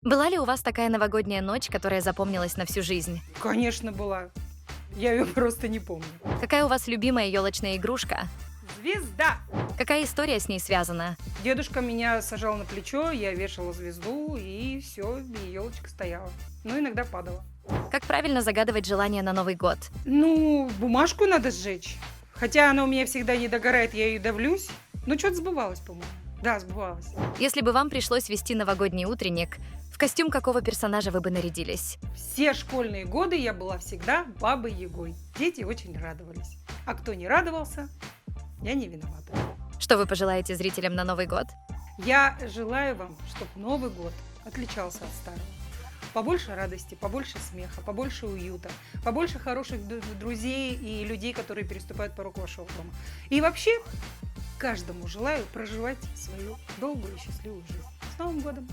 Была ли у вас такая новогодняя ночь, которая запомнилась на всю жизнь? Конечно, была. Я ее просто не помню. Какая у вас любимая елочная игрушка? Звезда! Какая история с ней связана? Дедушка меня сажал на плечо, я вешала звезду, и все, и елочка стояла. Ну, иногда падала. Как правильно загадывать желание на Новый год? Ну, бумажку надо сжечь. Хотя она у меня всегда не догорает, я ее давлюсь. Ну, что-то сбывалось, по-моему. Да, сбывалось. Если бы вам пришлось вести новогодний утренник, в костюм какого персонажа вы бы нарядились? Все школьные годы я была всегда бабой Ягой. Дети очень радовались. А кто не радовался, я не виновата. Что вы пожелаете зрителям на Новый год? Я желаю вам, чтобы Новый год отличался от старого. Побольше радости, побольше смеха, побольше уюта, побольше хороших друзей и людей, которые переступают порог вашего дома. И вообще, каждому желаю проживать свою долгую и счастливую жизнь. С Новым годом!